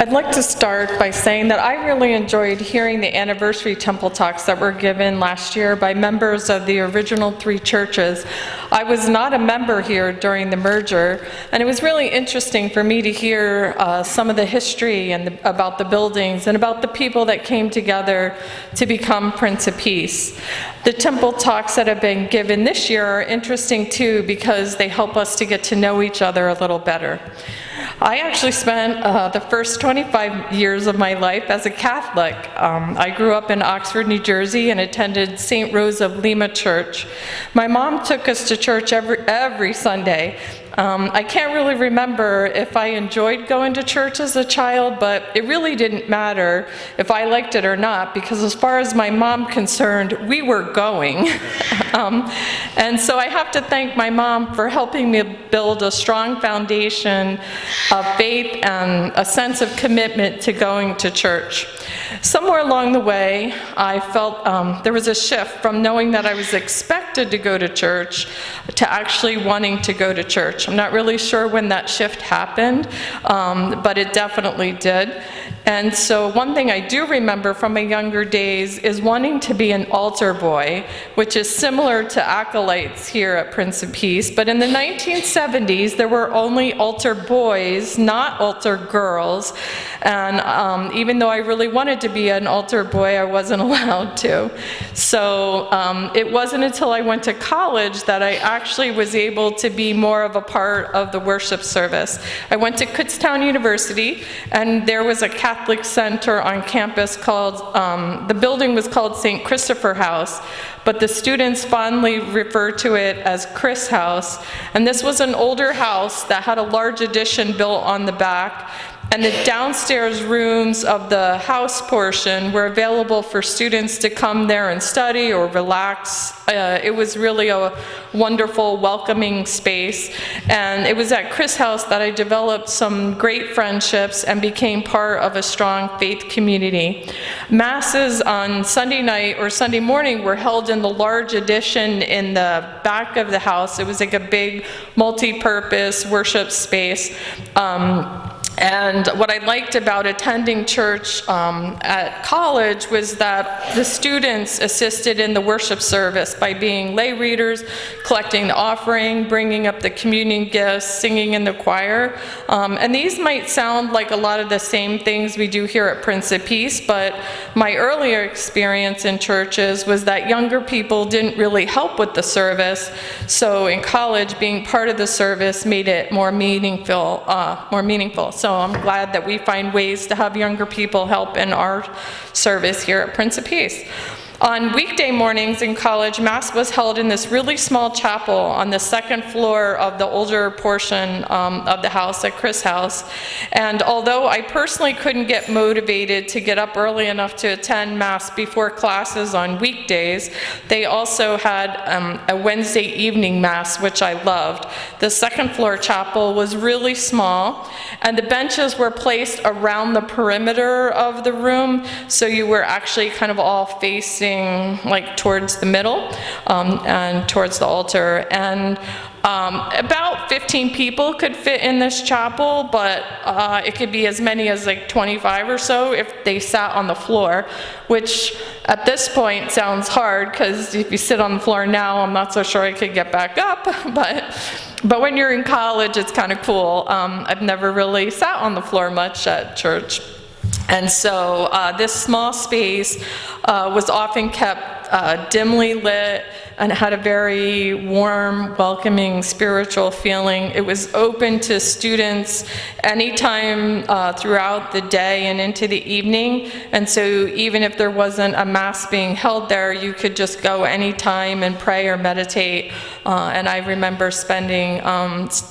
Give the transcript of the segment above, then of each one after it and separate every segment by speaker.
Speaker 1: I'd like to start by saying that I really enjoyed hearing the anniversary temple talks that were given last year by members of the original 3 churches. I was not a member here during the merger, and it was really interesting for me to hear some of the history and about the buildings and about the people that came together to become Prince of Peace. The temple talks that have been given this year are interesting too because they help us to get to know each other a little better. I actually spent the first 25 years of my life as a Catholic. I grew up in Oxford, New Jersey, and attended St. Rose of Lima Church. My mom took us to church every Sunday. I can't really remember if I enjoyed going to church as a child, but it really didn't matter if I liked it or not, because as far as my mom concerned, we were going. And so I have to thank my mom for helping me build a strong foundation of faith and a sense of commitment to going to church. Somewhere along the way, I felt there was a shift from knowing that I was expected to go to church to actually wanting to go to church. I'm not really sure when that shift happened, but it definitely did. And so one thing I do remember from my younger days is wanting to be an altar boy, which is similar to acolytes here at Prince of Peace. But in the 1970s, there were only altar boys, not altar girls. And even though I really wanted to be an altar boy, I wasn't allowed to. So it wasn't until I went to college that I actually was able to be more of a part of the worship service. I went to Kutztown University, and there was a Catholic center on campus called, the building was called St. Christopher House, but the students fondly refer to it as Chris House. And this was an older house that had a large addition built on the back. And the downstairs rooms of the house portion were available for students to come there and study or relax. It was really a wonderful, welcoming space. And it was at Chris House that I developed some great friendships and became part of a strong faith community. Masses on Sunday night or Sunday morning were held in the large addition in the back of the house. It was like a big multi-purpose worship space. And what I liked about attending church at college was that the students assisted in the worship service by being lay readers, collecting the offering, bringing up the communion gifts, singing in the choir. And these might sound like a lot of the same things we do here at Prince of Peace, but my earlier experience in churches was that younger people didn't really help with the service. So in college, being part of the service made it more meaningful. So I'm glad that we find ways to have younger people help in our service here at Prince of Peace. On weekday mornings in college, Mass was held in this really small chapel on the second floor of the older portion of the house at Chris House. And although I personally couldn't get motivated to get up early enough to attend Mass before classes on weekdays, they also had a Wednesday evening Mass, which I loved. The second floor chapel was really small, and the benches were placed around the perimeter of the room, so you were actually kind of all facing like towards the middle and towards the altar. And about 15 people could fit in this chapel, but it could be as many as like 25 or so if they sat on the floor, which at this point sounds hard because if you sit on the floor now, I'm not so sure I could get back up, but when you're in college, it's kind of cool. I've never really sat on the floor much at church. And so this small space was often kept dimly lit and had a very warm, welcoming, spiritual feeling. It was open to students anytime throughout the day and into the evening. And so even if there wasn't a Mass being held there, you could just go anytime and pray or meditate. And I remember spending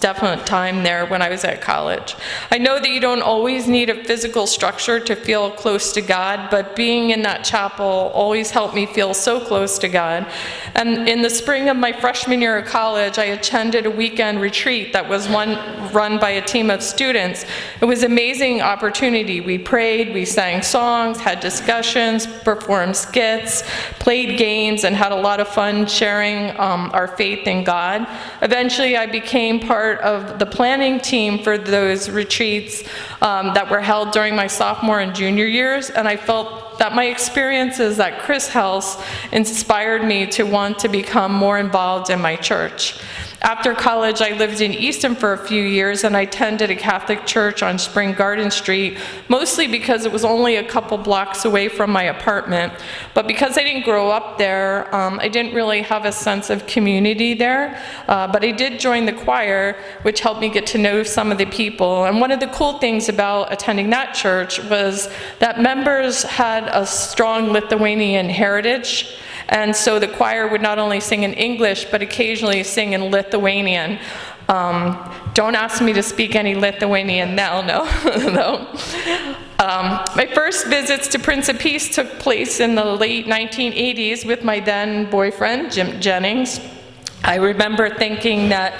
Speaker 1: definite time there when I was at college. I know that you don't always need a physical structure to feel close to God, but being in that chapel always helped me feel so close to God. And in the spring of my freshman year of college, I attended a weekend retreat that was run by a team of students. It was an amazing opportunity. We prayed, we sang songs, had discussions, performed skits, played games, and had a lot of fun sharing our faith in God. Eventually, I became part of the planning team for those retreats that were held during my sophomore and junior years, and I felt that my experiences at Chris House inspired me to want to become more involved in my church. After college, I lived in Easton for a few years, and I attended a Catholic church on Spring Garden Street, mostly because it was only a couple blocks away from my apartment. But because I didn't grow up there, I didn't really have a sense of community there. But I did join the choir, which helped me get to know some of the people. And one of the cool things about attending that church was that members had a strong Lithuanian heritage. And so the choir would not only sing in English, but occasionally sing in Lithuanian. Don't ask me to speak any Lithuanian now, no. My first visits to Prince of Peace took place in the late 1980s with my then boyfriend, Jennings. I remember thinking that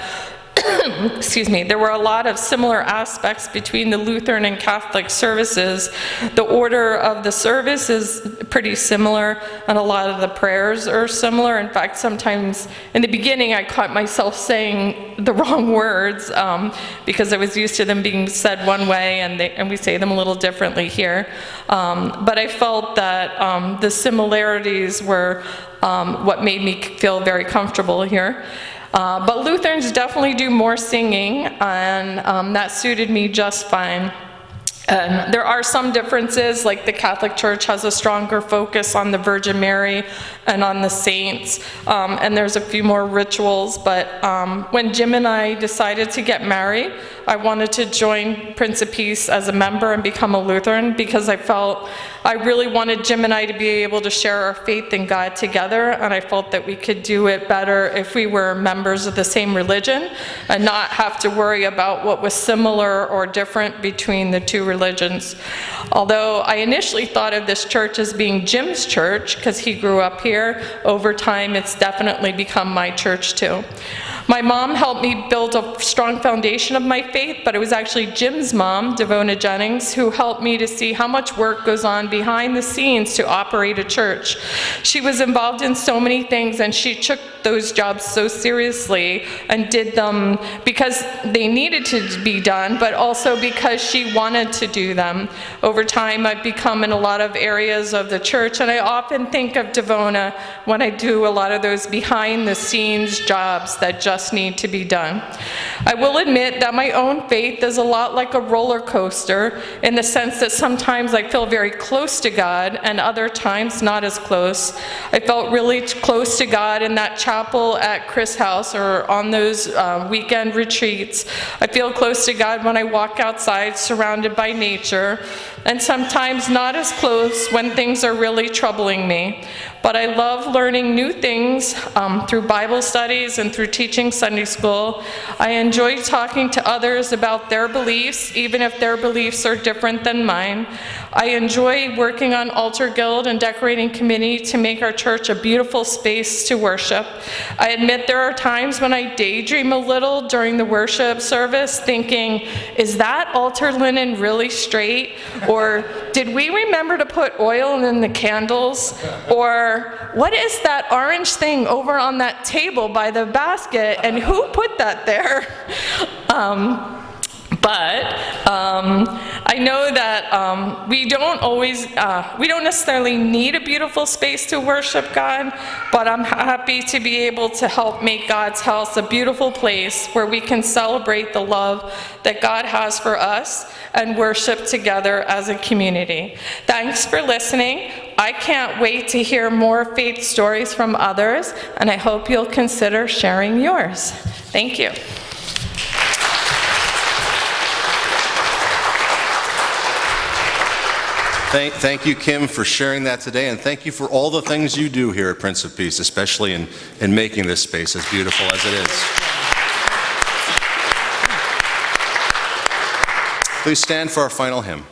Speaker 1: there were a lot of similar aspects between the Lutheran and Catholic services. The order of the service is pretty similar, and a lot of the prayers are similar. In fact, sometimes in the beginning I caught myself saying the wrong words because I was used to them being said one way, and we say them a little differently here. But I felt that the similarities were what made me feel very comfortable here. But Lutherans definitely do more singing, and that suited me just fine. And there are some differences, like the Catholic Church has a stronger focus on the Virgin Mary and on the saints, and there's a few more rituals. But when Jim and I decided to get married, I wanted to join Prince of Peace as a member and become a Lutheran because I felt I really wanted Jim and I to be able to share our faith in God together, and I felt that we could do it better if we were members of the same religion and not have to worry about what was similar or different between the two religions. Although I initially thought of this church as being Jim's church because he grew up here, over time it's definitely become my church too. My mom helped me build a strong foundation of my faith, but it was actually Jim's mom, Jennings, who helped me to see how much work goes on behind the scenes to operate a church. She was involved in so many things, and she took those jobs so seriously and did them because they needed to be done, but also because she wanted to do them. Over time, I've become in a lot of areas of the church, and I often think of Devona when I do a lot of those behind-the-scenes jobs that just need to be done. I will admit that my own faith is a lot like a roller coaster in the sense that sometimes I feel very close to God and other times not as close. I felt really close to God in that chapel at Chris House or on those weekend retreats. I feel close to God when I walk outside surrounded by nature, and sometimes not as close when things are really troubling me. But I love learning new things through Bible studies and through teaching Sunday school. I enjoy talking to others about their beliefs, even if their beliefs are different than mine. I enjoy working on Altar Guild and Decorating Committee to make our church a beautiful space to worship. I admit there are times when I daydream a little during the worship service, thinking, is that altar linen really straight? Or did we remember to put oil in the candles? Or what is that orange thing over on that table by the basket, and who put that there? But I know that we don't necessarily need a beautiful space to worship God, but I'm happy to be able to help make God's house a beautiful place where we can celebrate the love that God has for us and worship together as a community. Thanks for listening. I can't wait to hear more faith stories from others, and I hope you'll consider sharing yours. Thank you.
Speaker 2: Thank you, Kim, for sharing that today, and thank you for all the things you do here at Prince of Peace, especially in making this space as beautiful as it is. Please stand for our final hymn.